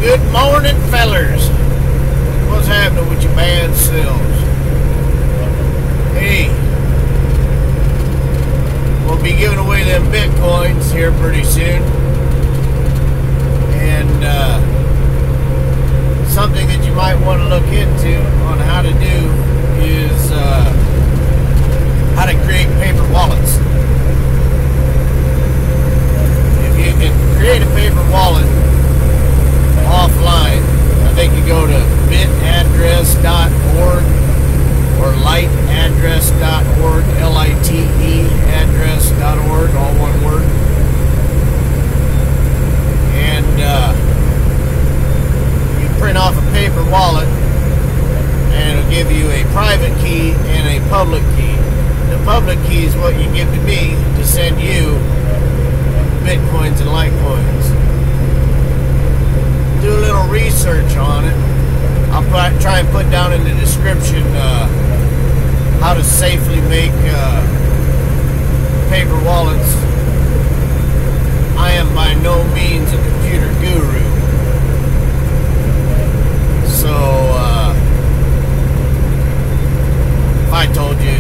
Good morning, fellers. What's happening with your bad selves? Hey, we'll be giving away them Bitcoins here pretty soon. And something that you might want to look into on how to do is how to create paper wallets. If you can create a paper wallet offline, I think you go to bitaddress.org or liteaddress.org, L-I-T-E address.org, all one word. And you print off a paper wallet and it'll give you a private key and a public key. The public key is what you give to me to send you Bitcoins and Litecoins. Do a little research on it. I'll try and put down in the description how to safely make paper wallets. I am by no means a computer guru, so if I told you,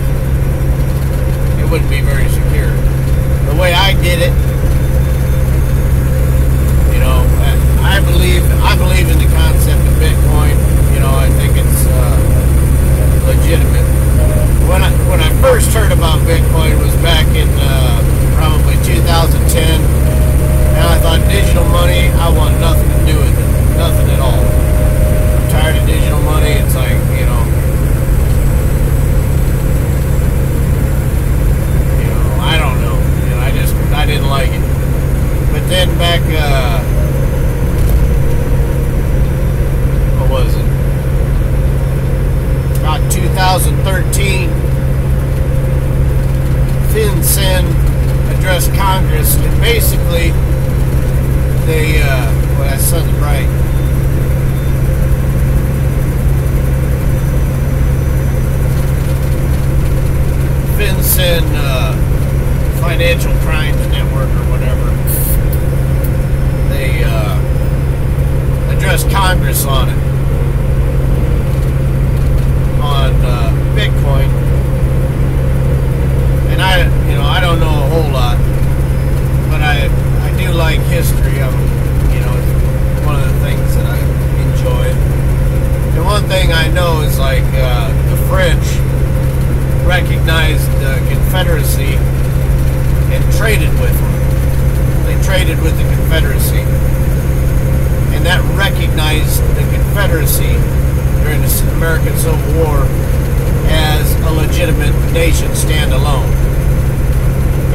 it wouldn't be very secure. The way I did it, I believe in the concept of Bitcoin. I think it's legitimate. When I first heard about Bitcoin was back in probably 2010, and I thought digital money, I want nothing to do with it, nothing at all. I'm tired of digital money. It's like I don't know. I didn't like it. But then back. What was it? About 2013, FinCEN addressed Congress, and basically they, well, that sun's bright. FinCEN, Financial Crimes Network or whatever, they addressed Congress on it. On Bitcoin, and I don't know a whole lot, but I do like history. It's one of the things that I enjoy. And one thing I know is like the French recognized the Confederacy and traded with them. They traded with the Confederacy, and that recognized the Confederacy during the American Civil War as a legitimate nation standalone.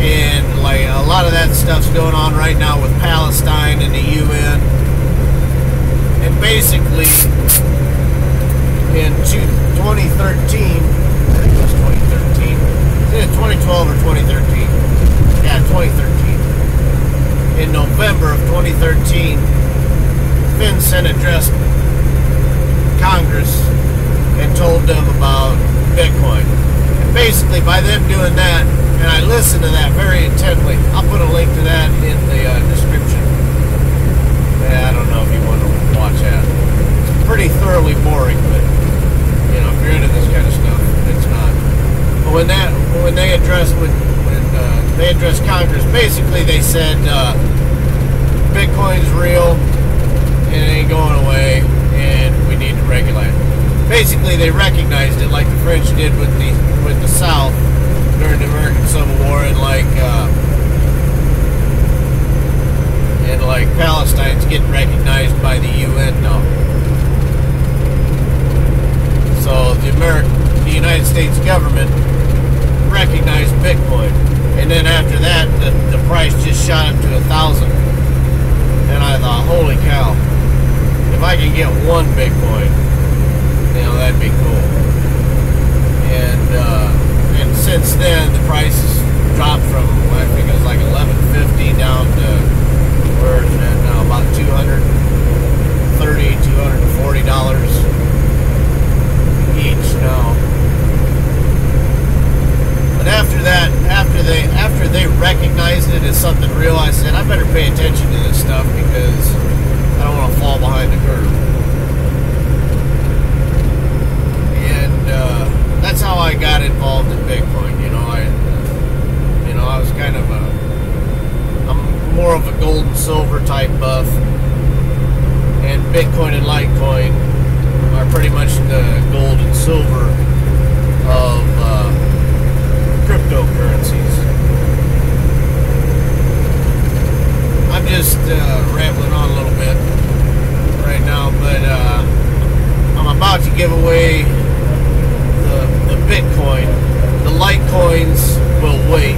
And like a lot of that stuff's going on right now with Palestine and the UN. And basically in 2013, I think it was 2013, either 2012 or 2013. Yeah, 2013. In November of 2013, FinCEN addressed Congress and told them about Bitcoin. And basically by them doing that, and I listened to that very intently, I'll put a link to that in the description. I don't know if you want to watch that. It's pretty thoroughly boring, but if you're into this kind of stuff, it's not. But when they addressed they addressed Congress, basically they said Bitcoin's real and it ain't going away, and we need to regulate it. Basically, they recognized it like the French did with the South during the American Civil War, and like Palestine's getting recognized by the UN now. So the United States government recognized Bitcoin, and then after that, the price just shot up to 1,000, and I thought, holy cow! If I can get one Bitcoin, that'd be cool. And since then, the price has dropped from, I think it was like $11.50 down to, where is it now? About $230, $240 each now. But after that, after they something real, I said, I better pay attention to this stuff because I don't want to fall behind the type buff, and Bitcoin and Litecoin are pretty much the gold and silver of cryptocurrencies. I'm just rambling on a little bit right now, but I'm about to give away the Bitcoin. The Litecoins will wait.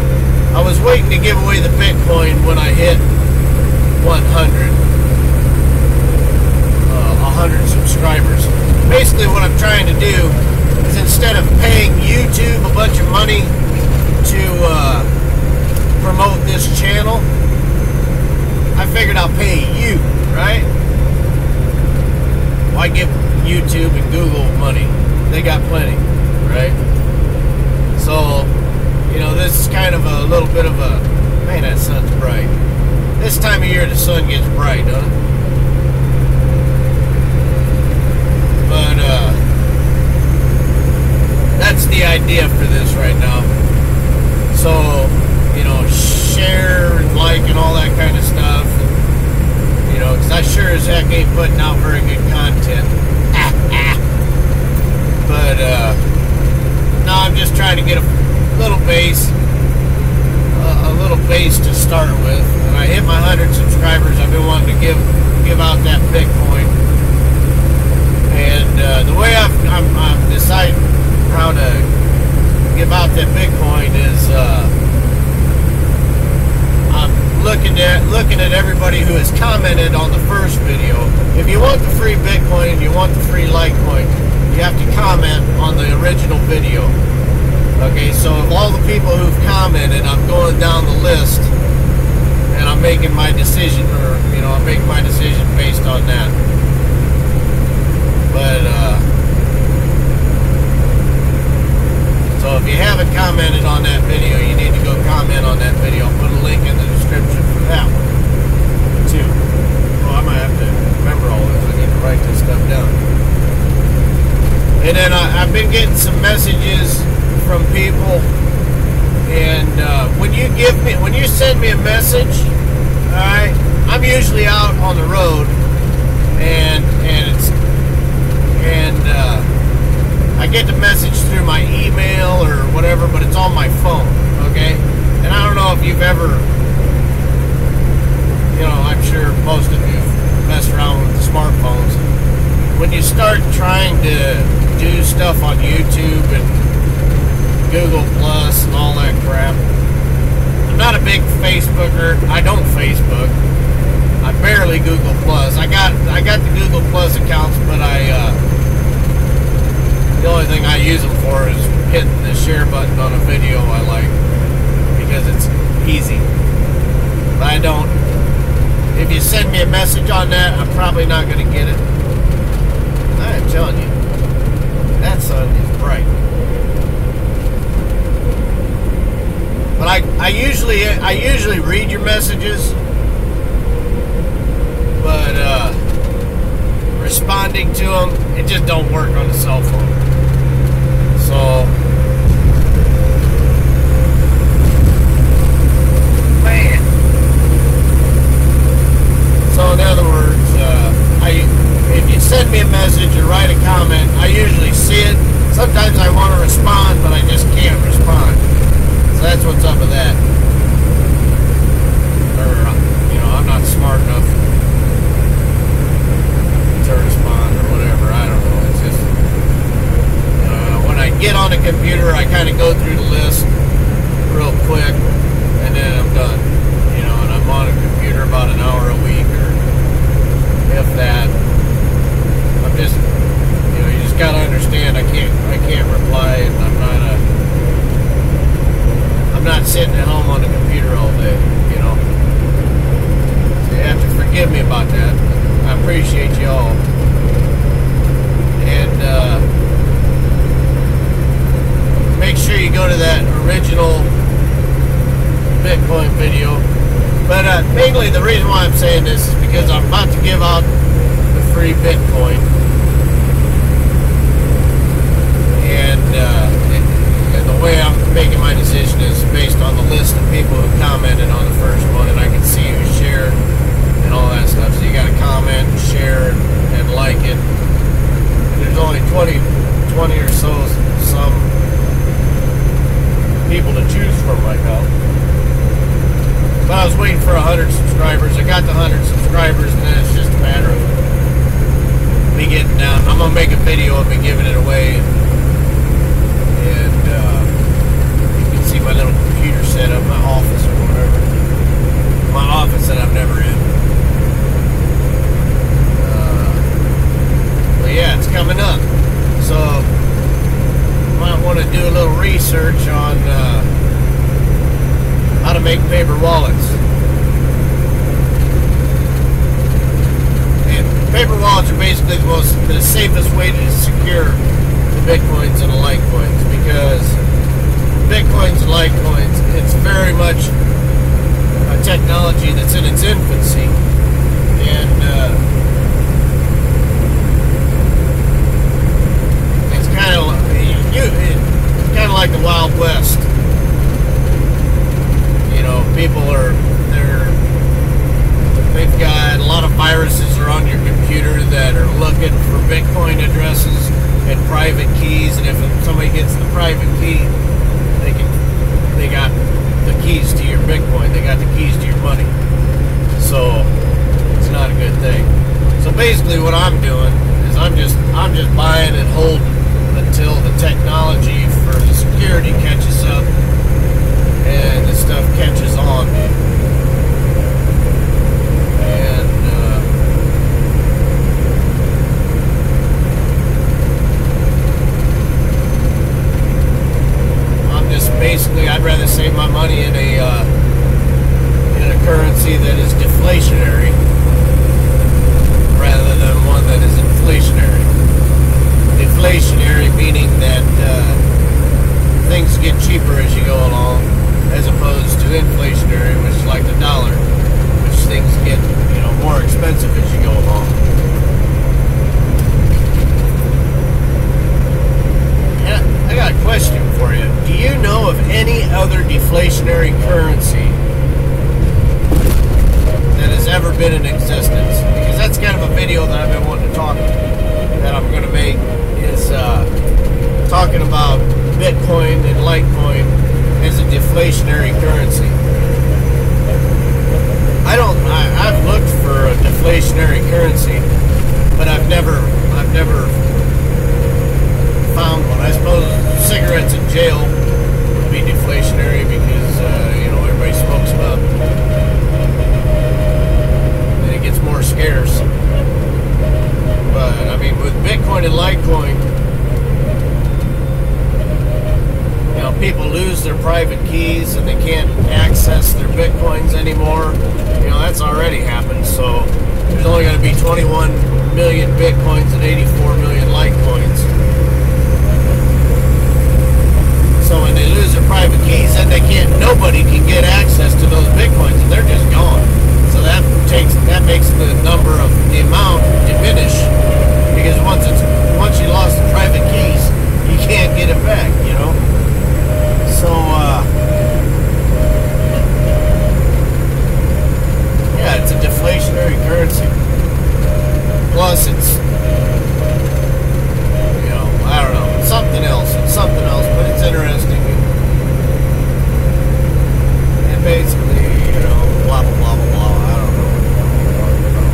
I was waiting to give away the Bitcoin when I hit 100 subscribers. Basically what I'm trying to do is, instead of paying YouTube a bunch of money to promote this channel, I figured I'll pay you, right? Why give YouTube and Google money? They got plenty, right? So, you know, this is kind of a little bit of a, man, that sun's bright. This time of year the sun gets bright, doesn't it? But that's the idea for this right now. So, you know, share and like and all that kind of stuff. And, you know, because I sure as heck ain't putting out very good content. But no, I'm just trying to get a little base to start with. And I hit my 100 subscribers. I've been wanting to give out that Bitcoin. And the way I'm deciding how to give out that Bitcoin is I'm looking at everybody who has commented on the first video. If you want the free Bitcoin and you want the free Litecoin, you have to comment on the original video. Okay, so of all the people who've commented, I'm going down the list and I'm making my decision, or you know, I'm making my decision based on that. But so if you haven't commented on that video, you need to go comment on that video. I'll put a link in the description for that one too. Well, I might have to remember all this. I need to write this stuff down. And then I've been getting some messages from people, and when you send me a message, all right, I'm usually out on the road, and I get the message through my email or whatever, but it's on my phone, okay? And I don't know if you've ever, you know, I'm sure most of you mess around with the smartphones. When you start trying to do stuff on YouTube and Google Plus and all that crap, I'm not a big Facebooker. I don't Facebook. I barely Google Plus. I got the Google Plus accounts, but the only thing I use them for is hitting the share button on a video I like, because it's easy. But I don't. If you send me a message on that, I'm probably not going to get it. I am telling you, that sun is bright. But I usually read your messages, but responding to them, it just don't work on the cell phone. So, man. So in other words, if you send me a message or write a comment, I usually see it. Sometimes I want to respond, but I just can't respond. So that's what's up with that. Or, you know, I'm not smart enough to respond or whatever. I don't know. It's just, when I get on the computer, I kind of go through the list real quick, and then I'm done. You know, and I'm on a computer about an hour a week, or if that. I'm just, you know, you just gotta understand. I can't reply, and I'm not sitting at home on the computer all day. You know, so you have to forgive me about that. I appreciate you all. And make sure you go to that original Bitcoin video. But mainly the reason why I'm saying this is because I'm about to give out the free Bitcoin. And the way I'm making my decision is based on the list of people who commented on the first one, and I can see who shared and all that stuff. So you got to comment, share, and like it. And there's only 20 or so some people to choose from right now. But I was waiting for 100 subscribers. I got the 100 subscribers, and then it's just a matter of me getting down. I'm gonna make a video of me giving it away, and you can see my little computer set up, my office or whatever. My office that I'm never in. But yeah, it's coming up. So might want to do a little research on how to make paper wallets. And paper wallets are basically the safest way to secure the Bitcoins and the Litecoins, because Bitcoins and Litecoins, it's very much a technology that's in its infancy, and it's kind of like the Wild West. You know, people they've got a lot of viruses are on your computer that are looking for Bitcoin addresses and private keys, and if somebody gets the private key, they got the keys to your Bitcoin, they got the keys to your money. So it's not a good thing. So basically what I'm doing is I'm just buying and holding until the technology for the security catches up and the stuff catches on. And I'm just basically, I'd rather save my money in a currency that is deflationary rather than one that is inflationary. Deflationary meaning that things get cheaper as you go along, as opposed to inflationary, which is like the dollar, which things get, more expensive as you go along. Yeah, I got a question for you. Do you know of any other deflationary currency that has ever been in existence? Because that's kind of a video that I've been wanting to talk about, that I'm going to make, is talking about Bitcoin and Litecoin as a deflationary currency. I've looked for a deflationary currency, but I've never found one. I suppose cigarettes in jail would be deflationary because everybody smokes them up, and it gets more scarce. But I mean, with Bitcoin and Litecoin, people lose their private keys and they can't access their Bitcoins anymore. That's already happened. So there's only going to be 21 million Bitcoins and 84 million Litecoins. So when they lose their private keys, then nobody can get access to those Bitcoins, and they're just gone. So that makes the amount diminish, because once you lost the private keys, you can't get it back, So, yeah, it's a deflationary currency. Plus, it's, I don't know, it's something else, but it's interesting. And basically, blah, blah, blah, blah, blah, I don't know what I'm talking about.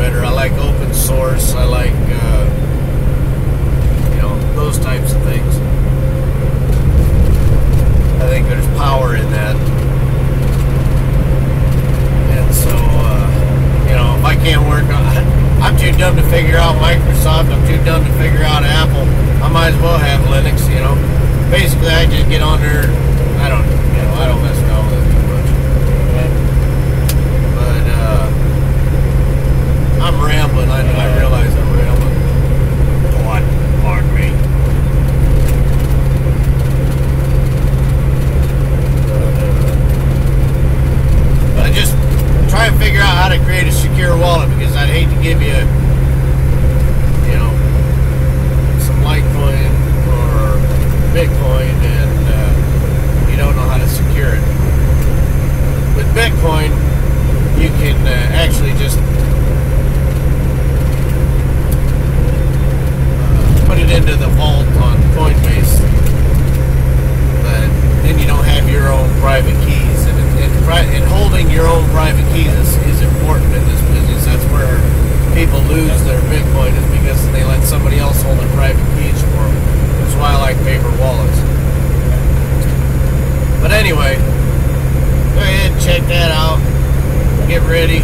better. I like open source. I like, those types of things. I think there's power in that. And so, if I can't work on it, I'm too dumb to figure out Microsoft. I'm too dumb to figure out Apple. I might as well have Linux, Basically, I just get on there. I don't mess around with it too much. But, I'm rambling. I realize I'm rambling. Pardon me. I just try and figure out how to create a secure wallet, because I'd hate to give you, some Litecoin or Bitcoin and you don't know how to secure it. With Bitcoin, you can actually just put it into the vault on Coinbase, but then you don't have your own private keys, and holding your own private keys is important in this business. That's where people lose their Bitcoin, is because they let somebody else hold their private keys for them. That's why I like paper wallets. But anyway, go ahead and check that out. Get ready.